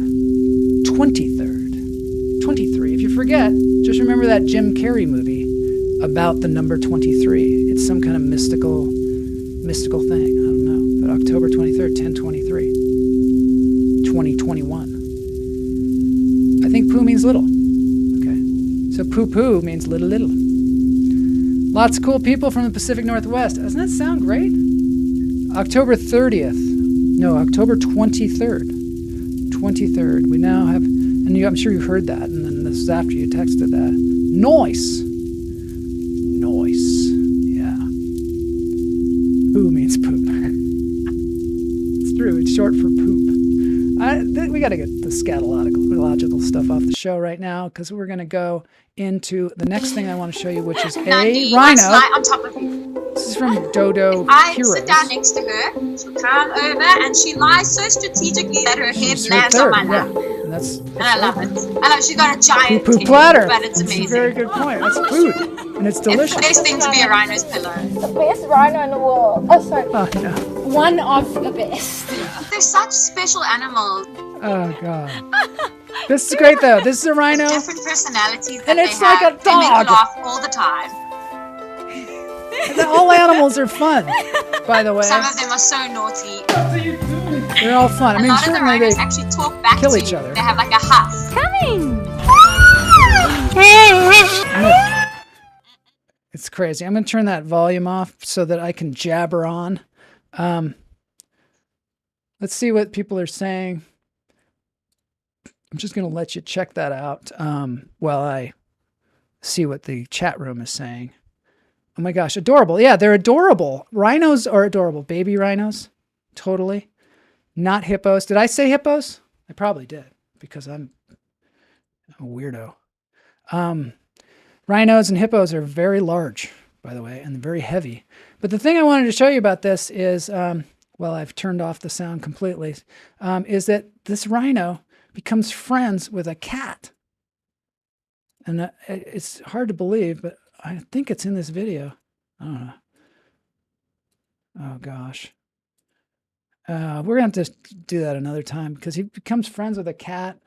23rd. 23. If you forget, just remember that Jim Carrey movie about the number 23. It's some kind of mystical thing. I don't know. But October 23rd, 1023. 2021. I think poo means little. Okay. So poo-poo means little. Lots of cool people from the Pacific Northwest. Doesn't that sound great? October 30th. No, October 23rd. 23rd. We now have, and I'm sure you heard that, and then this is after you texted that. Noise. Yeah. Poo means poop. It's true. It's short for poop. We got to get the scatological stuff off the show right now because we're going to go into the next thing I want to show you, which is a rhino. On top of him. This is from Dodo I Heroes. sit down next to her, she'll come over, and she lies so strategically that her head She's her lands third, on my lap. yeah. And I love it. I know she's got a giant Poo head, platter. but it's That's amazing. a very good point. That's food, and it's delicious. It's the best thing to be a rhino's pillow. The best rhino in the world. Oh, sorry. Oh, yeah. one of the best. They're such special animals. Oh god. This is great though. This is a rhino. Different personalities that And they it's like have. a They make dog. you laugh all the time. All animals are fun, by the way. Some of them are so naughty. They're all fun. I A mean, lot of the certainly rhinos they actually talk back kill to each you. other. They have like a huff. It's crazy. I'm going to turn that volume off so that I can jabber on. Let's see what people are saying. I'm just going to let you check that out while I see what the chat room is saying. Oh my gosh, adorable. Yeah, they're adorable. Rhinos are adorable. Baby rhinos. Totally. Not hippos. Did I say hippos? I probably did because I'm a weirdo. Rhinos and hippos are very large, by the way, and very heavy. But the thing I wanted to show you about this is, well, I've turned off the sound completely, is that this rhino becomes friends with a cat. And it's hard to believe, but I think it's in this video. I don't know. Oh, gosh. We're going to have to do that another time because he becomes friends with a cat.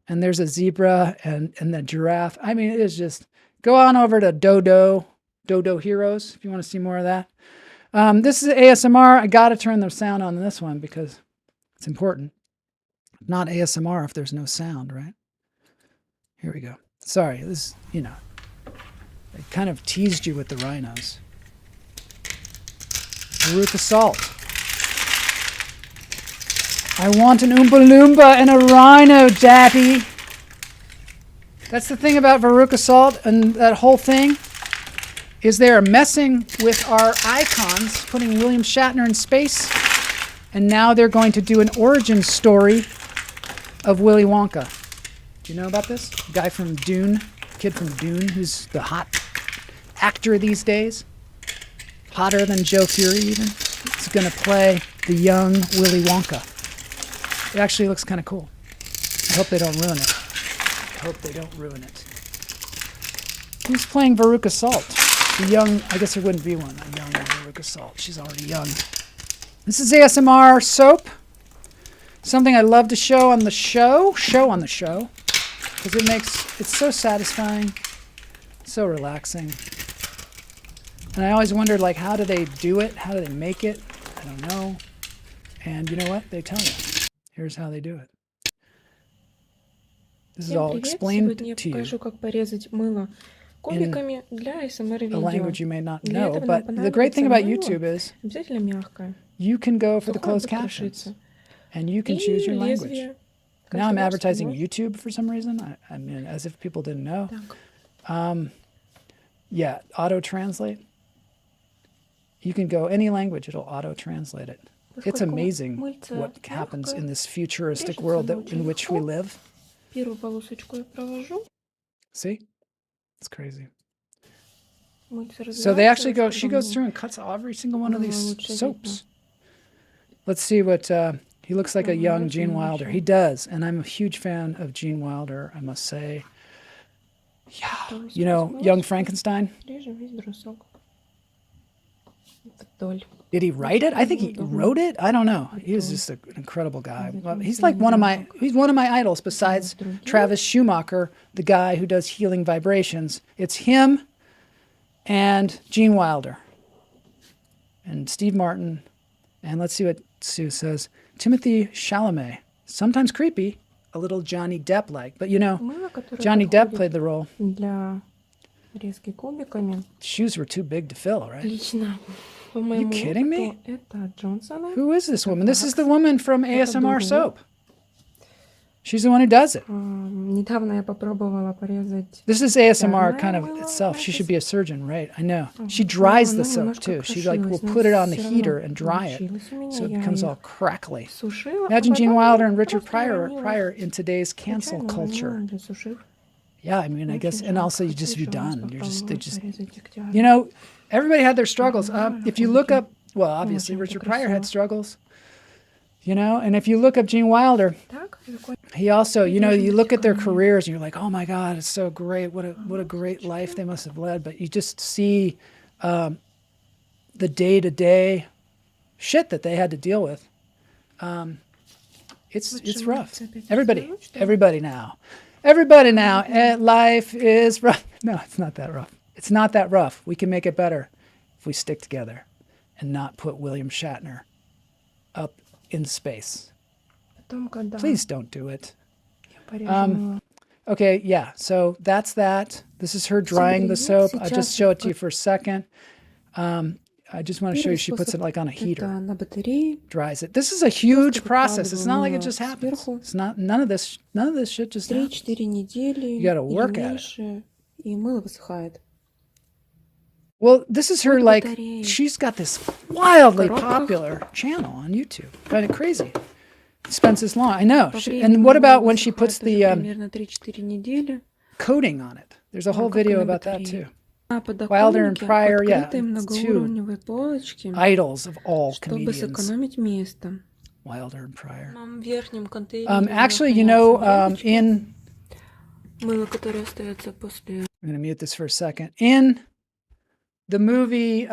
And there's a zebra and the giraffe. I mean, it is just... Go on over to Dodo Heroes if you want to see more of that. This is ASMR. I got to turn the sound on this one because it's important. Not ASMR if there's no sound, right? Here we go. Sorry, this, you know, I kind of teased you with the rhinos. Veruca Salt. I want an Oompa Loompa and a rhino, Daddy. That's the thing about Veruca Salt and that whole thing is they're messing with our icons, putting William Shatner in space, and now they're going to do an origin story of Willy Wonka. Do you know about this? The guy from Dune, kid from Dune, who's the hot actor these days, hotter than Joe Fury even. He's going to play the young Willy Wonka. It actually looks kind of cool. I hope they don't ruin it. I hope they don't ruin it. Who's playing Veruca Salt? The young, I guess there wouldn't be one, a young Veruca Salt. She's already young. This is ASMR soap. Something I love to show on the show. Because it's so satisfying, so relaxing. And I always wondered, like, how do they do it? How do they make it? I don't know. And you know what? They tell you. Here's how they do it. This is all explained to you in a language you may not know. But the great thing about YouTube is you can go for the closed captions and you can choose your language. Now I'm advertising YouTube for some reason. I mean, as if people didn't know. Yeah, auto-translate. You can go any language, it'll auto-translate it. It's amazing what happens in this futuristic world in which we live. See? It's crazy. So they actually she goes through and cuts every single one of these soaps. Let's see what, he looks like a young Gene Wilder. He does, and I'm a huge fan of Gene Wilder, I must say. Yeah, you know, Young Frankenstein? Did he write it? I think he wrote it. I don't know. He was just an incredible guy. Well, he's like one of my idols besides Travis Schumacher, the guy who does Healing Vibrations. It's him and Gene Wilder and Steve Martin. And let's see what Sue says. Timothy Chalamet, sometimes creepy, a little Johnny Depp-like. But you know, Johnny Depp played the role. Shoes were too big to fill, right? Are you kidding me? Who is this woman? This is the woman from ASMR Soap. She's the one who does it. This is ASMR kind of itself. She should be a surgeon, right? I know. She dries the soap too. She like will put it on the heater and dry it so it becomes all crackly. Imagine Gene Wilder and Richard Pryor in today's cancel culture. Yeah, I mean, I guess, and also you're done. You know, everybody had their struggles. If you look up, well, obviously Richard Pryor had struggles, you know, and if you look up Gene Wilder, he also, you know, you look at their careers and you're like, oh my God, it's so great. What a great life they must have led. But you just see the day-to-day shit that they had to deal with. It's rough. Everybody now. Life is rough. No, it's not that rough. It's not that rough. We can make it better if we stick together and not put William Shatner up in space. Please don't do it. Okay, yeah, so that's that. This is her drying the soap. I'll just show it to you for a second. I just want to show you she puts it like on a heater, dries it. This is a huge process. It's not like it just happens. It's not, none of this shit just happens. You got to work at it. Well, this is her, like, she's got this wildly popular channel on YouTube. Kind of crazy. Spends this long. I know. And what about when she puts the coating on it? There's a whole video about that too. Wilder and Pryor, yeah, two idols of all comedians. Wilder and Pryor. Actually, you know, I'm going to mute this for a second. In the movie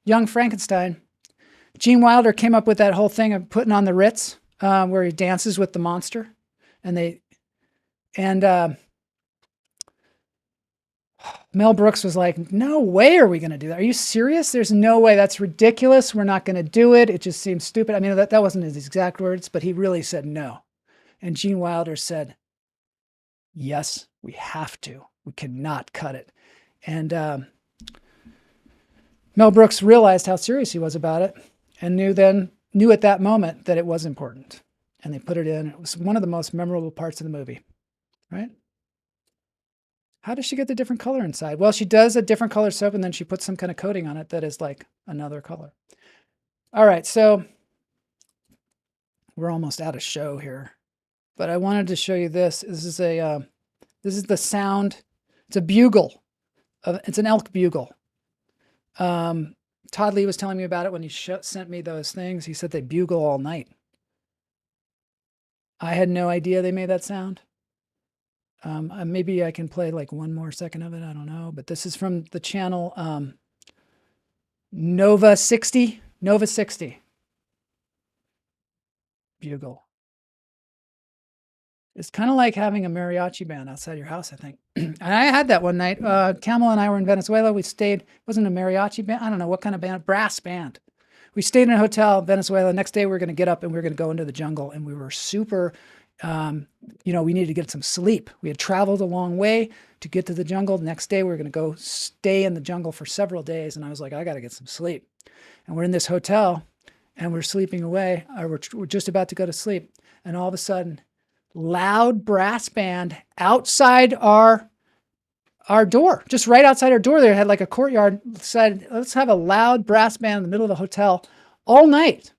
Young Frankenstein, Gene Wilder came up with that whole thing of putting on the Ritz, where he dances with the monster, and Mel Brooks was like, "No way are we going to do that. Are you serious? There's no way. That's ridiculous. We're not going to do it. It just seems stupid." I mean, that wasn't his exact words, but he really said no. And Gene Wilder said, "Yes, we have to. We cannot cut it." And Mel Brooks realized how serious he was about it, and knew at that moment that it was important. And they put it in. It was one of the most memorable parts of the movie, right? How does she get the different color inside? Well, she does a different color soap, and then she puts some kind of coating on it that is like another color. All right, so we're almost out of show here, but I wanted to show you this. This is the sound. It's a bugle. It's an elk bugle. Todd Lee was telling me about it when he sent me those things. He said they bugle all night. I had no idea they made that sound. Maybe I can play like one more second of it. I don't know. But this is from the channel Nova 60. Nova 60. Bugle. It's kind of like having a mariachi band outside your house, I think. And I had that one night. Camel and I were in Venezuela. We stayed, it wasn't a mariachi band. I don't know what kind of band, brass band. We stayed in a hotel in Venezuela. The next day we were going to get up and we were going to go into the jungle. And we were super, we needed to get some sleep. We had traveled a long way to get to the jungle. The next day we were going to go stay in the jungle for several days. And I was like, I got to get some sleep. And we're in this hotel and we're sleeping away. Or we're just about to go to sleep. And all of a sudden, loud brass band outside our door, just right outside our door. There had like a courtyard. Decided, let's have a loud brass band in the middle of the hotel all night.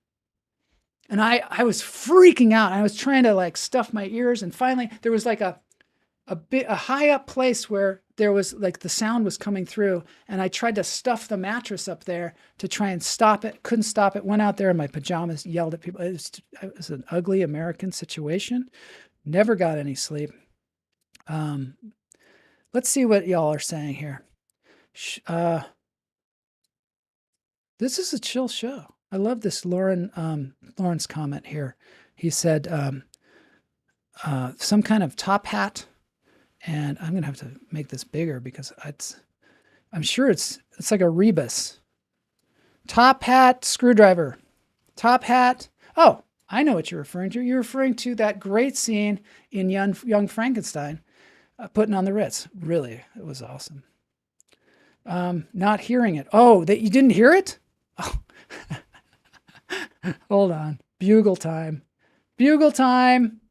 And I was freaking out. I was trying to like stuff my ears. And finally there was like a high up place where there was like the sound was coming through. And I tried to stuff the mattress up there to try and stop it. Couldn't stop it. Went out there in my pajamas, yelled at people. It was an ugly American situation. Never got any sleep. Let's see what y'all are saying here. This is a chill show. I love this Lawrence comment here. He said some kind of top hat, and I'm gonna have to make this bigger because I'm sure it's like a rebus. Top hat, screwdriver. Top hat. Oh, I know what you're referring to. You're referring to that great scene in Young Frankenstein, putting on the Ritz. Really, it was awesome. Not hearing it. Oh, that you didn't hear it? Oh. Hold on. Bugle time. Bugle time.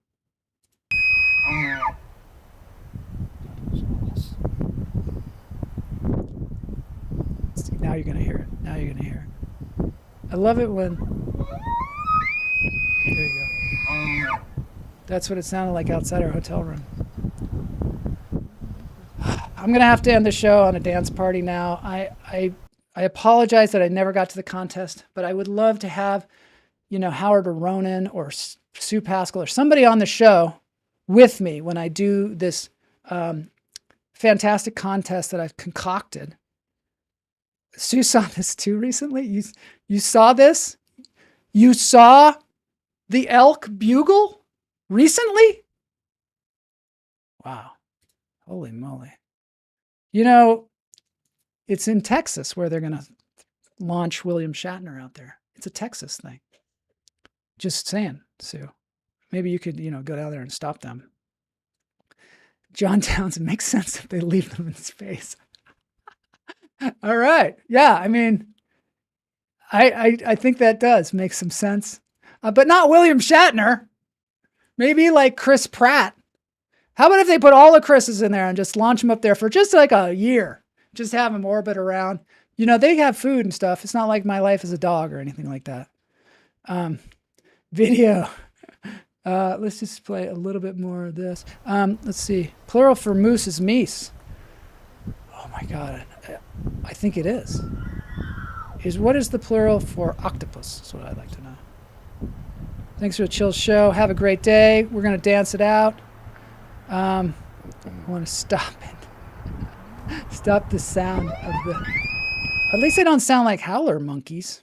See, now you're going to hear it. Now you're going to hear it. I love it when... There you go. That's what it sounded like outside our hotel room. I'm going to have to end the show on a dance party now. I apologize that I never got to the contest, but I would love to have, Howard or Ronan or Sue Pascal or somebody on the show with me when I do this fantastic contest that I've concocted. Sue saw this too recently. You saw this? You saw the elk bugle recently? Wow. Holy moly. You know, it's in Texas where they're going to launch William Shatner out there. It's a Texas thing. Just saying, Sue. Maybe you could, go down there and stop them. John Townsend, makes sense if they leave them in space. All right. Yeah, I mean, I think that does make some sense. But not William Shatner. Maybe like Chris Pratt. How about if they put all the Chris's in there and just launch them up there for just like a year? Just have them orbit around. They have food and stuff. It's not like My Life as a Dog or anything like that. Video. Let's just play a little bit more of this. Let's see. Plural for moose is meese. Oh my God. I think it is. What is the plural for octopus? That's what I'd like to know. Thanks for a chill show. Have a great day. We're going to dance it out. I want to stop it. Stop the sound of the... At least they don't sound like howler monkeys.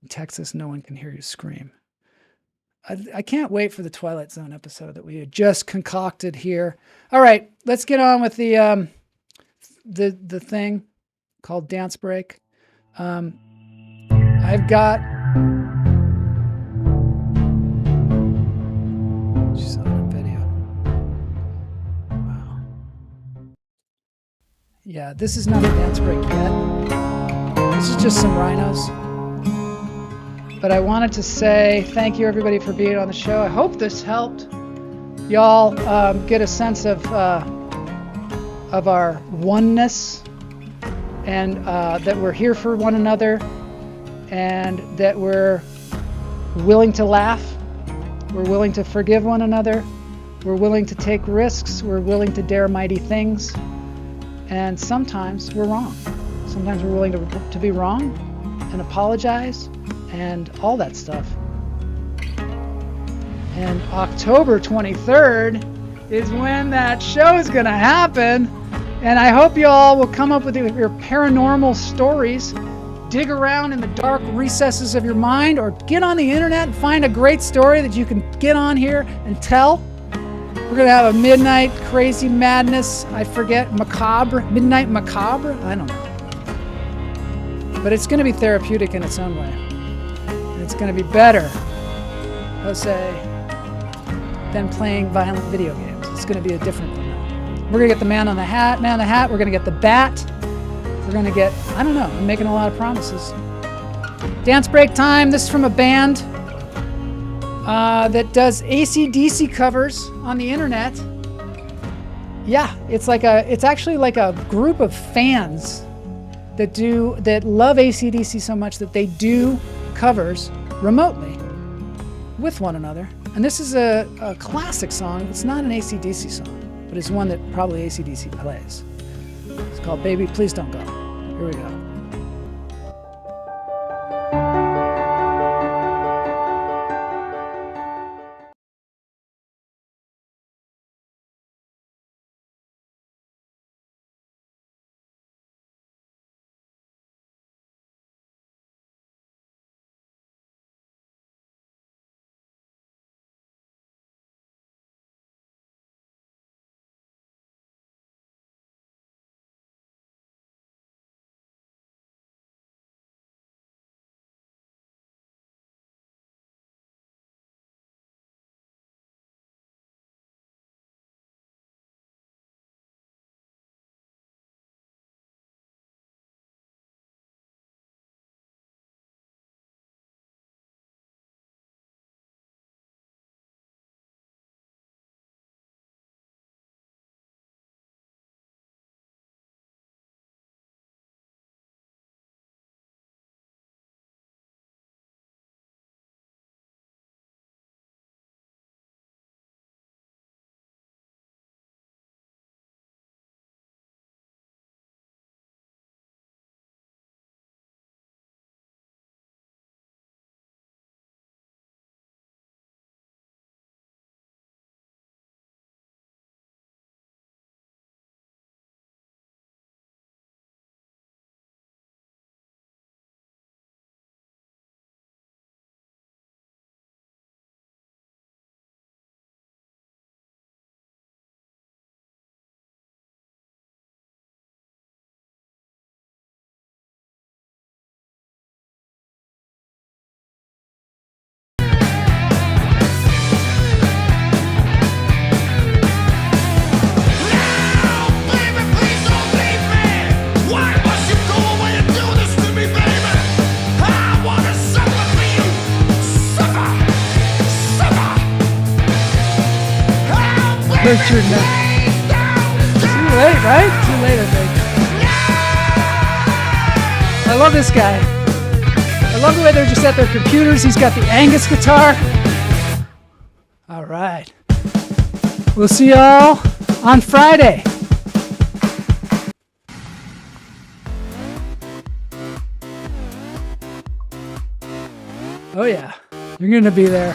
In Texas, no one can hear you scream. I can't wait for the Twilight Zone episode that we had just concocted here. All right, let's get on with the thing called Dance Break. I've got... Just saw that video. Wow. Yeah, this is not a dance break yet. This is just some Rhinos. But I wanted to say thank you, everybody, for being on the show. I hope this helped y'all get a sense of our oneness, and that we're here for one another, and that we're willing to laugh, we're willing to forgive one another, we're willing to take risks, we're willing to dare mighty things, and sometimes we're wrong. Sometimes we're willing to be wrong and apologize and all that stuff. And October 23rd is when that show is going to happen. And I hope you all will come up with your paranormal stories, dig around in the dark recesses of your mind, or get on the internet and find a great story that you can get on here and tell. We're going to have a midnight crazy madness, I forget, macabre, midnight macabre? I don't know. But it's going to be therapeutic in its own way. And it's going to be better, Jose, than playing violent video games. It's going to be a different thing. We're going to get the man on the hat. We're going to get the bat. We're going to get, I don't know, I'm making a lot of promises. Dance break time. This is from a band that does AC/DC covers on the internet. Yeah, it's actually like a group of fans that love AC/DC so much that they do covers remotely with one another. And this is a classic song. It's not an AC/DC song, but it's one that probably AC/DC plays. It's called Baby Please Don't Go. Here we go. hurt your neck. Too late, right? Too late, I think. I love this guy. I love the way they're just at their computers. He's got the Angus guitar. All right. We'll see y'all on Friday. Oh yeah, you're gonna be there.